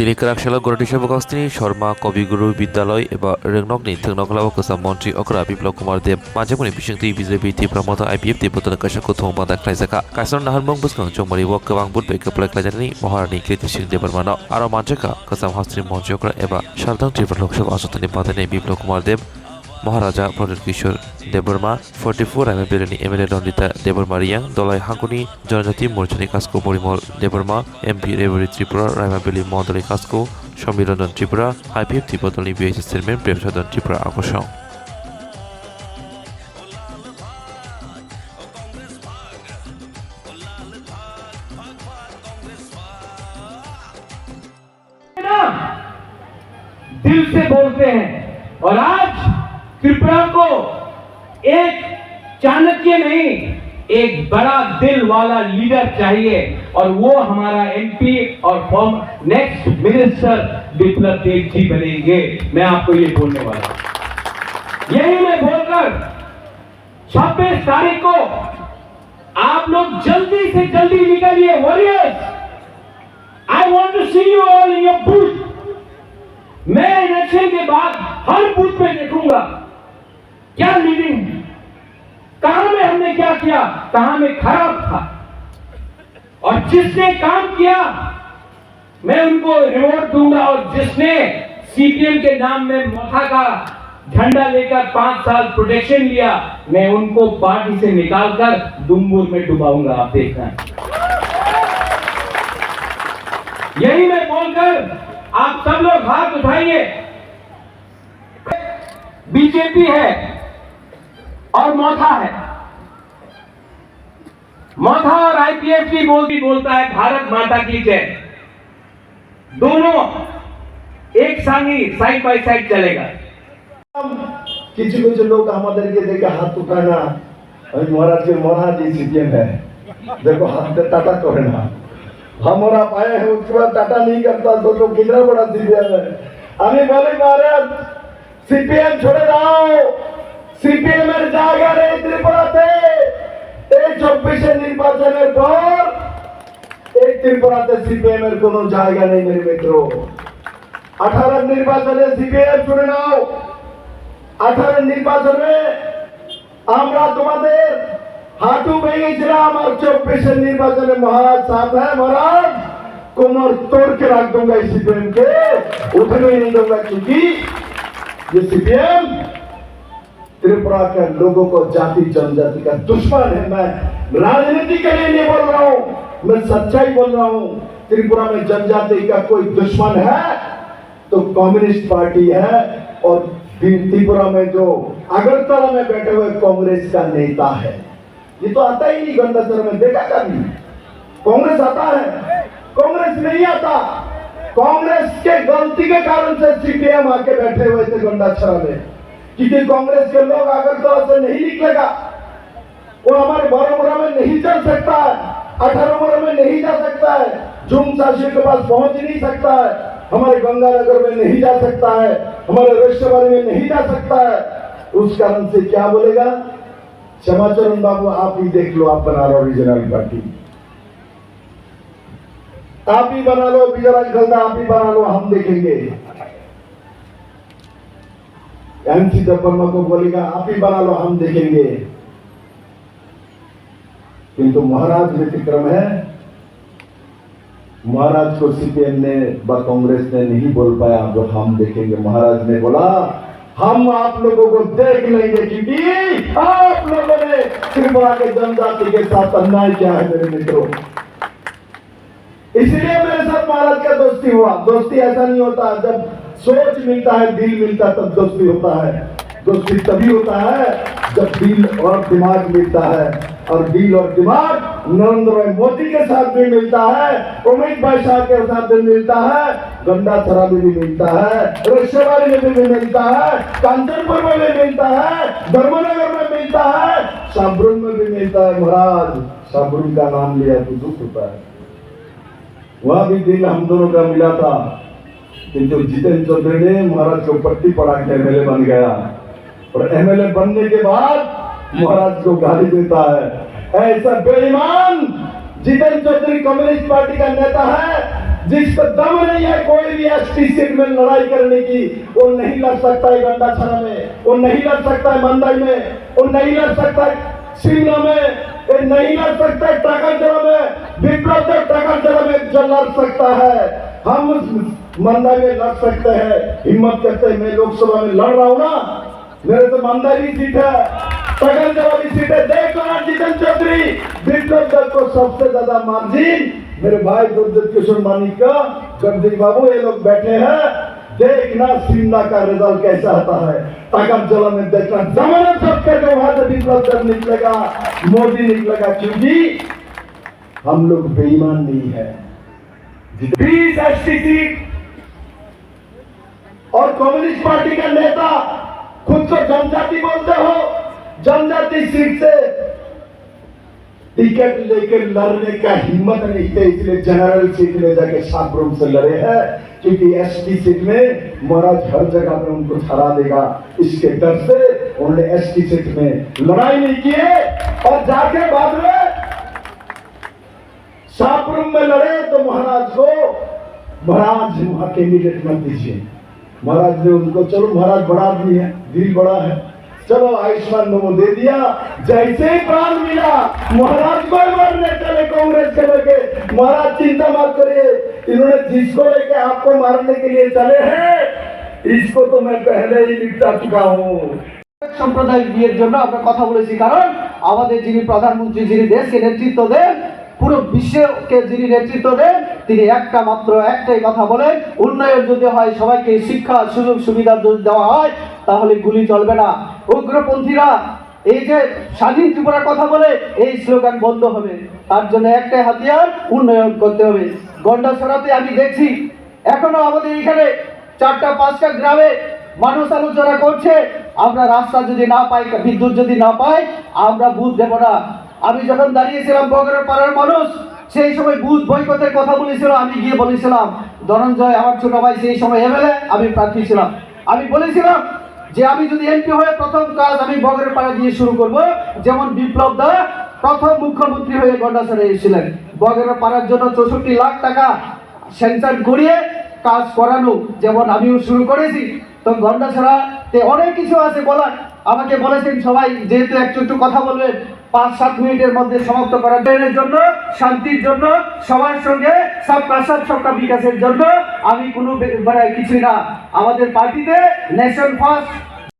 তিনি কারাকশালা গরটিশা বকাস্তিনি শর্মা কবিগুরু বিদ্যালয় এবা रेंगनकनि थोंनकलाव कोसा मन्त्री अकरा बिप्लब कुमार देव माजेमुनि बिसिंति बीजेपी तिप्रामता आईपीएफ तिब्बतन काशको थोंबा दाख्लायजाखा कायसन नाहारमंग बुसखं जमरि वक गोबां बुटबै कप्लायख्लायजानि महारानी कृतिसिं देबरमानो आरो मानजेका कोसाम हास्त्रि मन्त्री अकरा एबा सारदां त्रिपुरा लोकसभा आसननि बादायनाय बिप्लब कुमार देव महाराजा प्रदीप किशोर देबबर्मा 44 रायमाबिलनि एमएलए रंजिता देबबर्मा रियां दलाई हांकुनि जनजाति मोर्चानि कास्को परिमल देबबर्मा एमपी रेवरी त्रिपुरा रायमाबिलि मदलि कास्को सम्मिलन त्रिपुरा आईपीएफ तिब्बतनि बीएसएस चेयरमैन प्रेमचंद्र त्रिपुरा आकर्षण दिल से बोलते हैं और आज त्रिपुरा को एक चाणक्य नहीं एक बड़ा दिल वाला लीडर चाहिए और वो हमारा एमपी और नेक्स्ट मिनिस्टर बिप्लब देव जी बनेंगे। मैं आपको ये बोलने वाला हूं। यही मैं बोलकर 26 तारीख को आप लोग जल्दी से जल्दी निकलिए। Warriors, I want to see you all in your booth. मैं इलेक्शन के बाद हर बूथ पे देखूंगा क्या लीडिंग है, कहां में हमने क्या किया, कहां में खराब था, और जिसने काम किया मैं उनको रिवॉर्ड दूंगा, और जिसने सीपीएम के नाम में मोथा का झंडा लेकर 5 साल प्रोटेक्शन लिया मैं उनको पार्टी से निकालकर दुम्बुर में डुबाऊंगा। आप देखना। यही मैं बोलकर आप सब लोग हाथ उठाइए। बीजेपी है और मोथा है। मोथा और आईपीएफ की बोलता है भारत माता की जय। दोनों एक संग ही साइड बाय साइड चलेगा। কিছু কিছু লোক আমাদেরকে দেখে হাত উঠায় না, ওই মহারাজকে মহারাজ सीपीएम है, देखो हाथ पे टाटा करे ना, हमारा पाए है उसके बाद टाटा नहीं करता तो कितना बड़ा सीपीएम है। हमें बोले महाराज सीपीएम छोड़े जाओ, सीपीएम এর জায়গা নেই ত্রিপুরাতে। এই 24 নির্বাচনের পর এই ত্রিপুরাতে सीपीएम এর কোনো জায়গা নেই मेरे मित्रों। 18 নির্বাচনে सीपीएम চলে নাও। 18 নির্বাচনে আমরা তোমাদের हाथू ভেঙেছিলাম, और 24 নির্বাচনে महाराज साथ है। महाराज कमर तोड़ के रख दूंगा इस सीपीएम के, उठने ही नहीं दूंगा, क्योंकि ये सीपीएम त्रिपुरा के लोगों को जाति जनजाति का दुश्मन है। मैं राजनीति के लिए नहीं बोल रहा हूं, मैं सच्चाई बोल रहा हूं। त्रिपुरा में जनजाति का कोई दुश्मन है तो कम्युनिस्ट पार्टी है, और त्रिपुरा में जो अगरतला में बैठे हुए कांग्रेस का नेता है। ये तो आता ही नहीं गंडाचर में, देखा कभी कांग्रेस आता है? कांग्रेस नहीं आता। कांग्रेस के गलती के कारण से सीपीएम आके बैठे हुए थे गंडाचर में, क्योंकि कांग्रेस के लोग अगरतला से नहीं निकलेगा, वो हमारे बारामूला में नहीं चल सकता है, 18 में नहीं जा सकता है, झुम शासी के पास पहुंच नहीं सकता है, हमारे गंगानगर में नहीं जा सकता है, हमारे रेशेवाड़ी में नहीं जा सकता है। उस कारण से क्या बोलेगा? क्षमाचरण बाबू आप ही देख लो, आप बना लो रीजनल पार्टी, आप ही बना लो, विजय खलदा आप ही बना लो, हम देखेंगे। एमसी देबबर्मा को बोलेगा आप ही बना लो, हम देखेंगे। किंतु महाराज व्यतिक्रम है, महाराज को सीपीएम ने व कांग्रेस ने नहीं बोल पाया जो हम देखेंगे। महाराज ने बोला हम आप लोगों को देख लेंगे, क्योंकि आप लोगों ने त्रिपुरा के जनजाति के साथ अन्याय किया है मेरे मित्रों। इसलिए मेरे साथ महाराज का दोस्ती हुआ। दोस्ती ऐसा नहीं होता, जब सोच मिलता है, दिल मिलता है, तब दोस्ती होता है। दोस्ती तभी होता है जब दिल और दिमाग मिलता है, और दिल और दिमाग नरेंद्र भाई मोदी के साथ भी मिलता है, अमित भाई शाह के साथ भी मिलता है, गंडाचरा में भी मिलता है, रेशेवाड़ी में भी मिलता है, कांचनपुर में भी मिलता है, धर्मनगर में मिलता है, साबरुन में भी मिलता है। महाराज साबरुन का नाम लिया तो दुख होता है, वहां भी दिल हम दोनों का मिला था, किंतु जितेंद्र चौधरी ने महाराज को पट्टी पड़ा के एमएलए बन गया, और एमएलए बनने के बाद महाराज को गाली देता है। ऐसा बेईमान जितेंद्र चौधरी कम्युनिस्ट पार्टी का नेता है, जिसको दम नहीं है कोई भी एसटी सीट में लड़ाई करने की, वो नहीं लड़ सकता है गंडाछड़ा में, वो नहीं लड़ सकता है मंदाई में, वो नहीं लड़ सकता है शिमला में, ये नहीं लड़ सकता है टाकाजला में। विप्लव देव टाकाजला में जो लड़ सकता है, हम मंदाई में लड़ सकते हैं। हिम्मत करते हैं, मैं लोकसभा में लड़ रहा हूँ ना, मेरे तो मंदाई की सीट है, टाकाजला की सीट है। देखो ना जितेंद्र चौधरी, विप्लव देव को सबसे ज्यादा मार्जिन मेरे भाई गुरदत्त किशोर मानिक का, जगदीश बाबू, ये लोग बैठे हैं। देखना शिमला का रिजल्ट कैसा आता है, टाकाजला में देखना जमाना सब करके वहां से विप्लव देव निकलेगा, मोदी निकलेगा, क्योंकि हम लोग बेईमान नहीं है। 20 एसटी सीट और कम्युनिस्ट पार्टी का नेता खुद को जनजाति बोलते हो, जनजाति सीट से टिकट लेकर लड़ने का हिम्मत नहीं थे, इसलिए जनरल सीट ले जाके सापरूम से लड़े हैं, क्योंकि एसटी सीट में महाराज हर जगह में उनको हरा देगा, इसके डर से उन्होंने एसटी सीट में लड़ाई नहीं किए और जाके बाद में सापरूम में लड़े। तो महाराज को महाराज वहां कैंडिडेट मत दीजिए, महाराज ने उनको, चलो महाराज बड़ा आदमी है, दिल बड़ा है, चलो आयुष्मान नमो दे दिया। जैसे ही प्राण मिला महाराज को मारने चले कांग्रेस के लेके। महाराज चिंता मत करिए, इन्होंने जिसको लेके आपको मारने के लिए चले हैं, इसको तो मैं पहले ही निपटा चुका हूँ। সাম্প্রদায়িক বিয়ের জন্য আমরা কথা বলেছি, কারণ আমাদের যিনি প্রধানমন্ত্রী, যিনি দেশকে নেতৃত্ব দেন, পুরো বিশ্বকে যিনি নেতৃত্ব দেন, তিনি একটাই কথা বলেন, উন্নয়ন যদি হয়, সবাইকে শিক্ষা সুযোগ সুবিধা যদি দেওয়া হয়, তাহলে গুলি চলবে না। উগ্রপন্থীরা এই যে স্বাধীন ত্রিপুরার কথা বলে, এই স্লোগান বন্ধ হবে। তার জন্য একটাই হাতিয়ার, উন্নয়ন করতে হবে। গন্ডাছড়াতে আমি দেখছি এখনো আমাদের এখানে 4টা-5টা গ্রামে মানুষ আলোচনা করছে, আমরা রাস্তা যদি না পাই, বিদ্যুৎ যদি না পাই, আমরা বুথ দেব না। আমি যখন দাঁড়িয়েছিলাম বগরের পাড়ার মানুষ, সেই সময় বুথ বয়কটের কথা বলেছিল, আমি গিয়ে বলেছিলাম, ধনঞ্জয় আমার ছোট ভাই সেই সময় এমএলএ, আমি প্রার্থী ছিলাম, আমি বলেছিলাম যে আমি যদি এমপি হয়ে প্রথম কাজ আমি বগরের পাড়া দিয়ে শুরু করব, যেমন বিপ্লব দা প্রথম মুখ্যমন্ত্রী হয়ে গন্ডাছড়ায় এসেছিলেন। বগরের পাড়ার জন্য 64 লাখ টাকা স্যাংশন করিয়ে কাজ করানো, যেমন আমিও শুরু করেছি। তো গন্ডাছড়াতে অনেক কিছু আছে বলার, আমাকে বলেছেন সবাই যেহেতু একটু কথা বলবেন, 5-7 মিনিটের মধ্যে সমাপ্ত করার জন্য, শান্তির জন্য, সবার সঙ্গে সবকা সাথ সবকা বিকাশের জন্য আমি কোনো কিছুই না। আমাদের পার্টিতে নেশন ফার্স্ট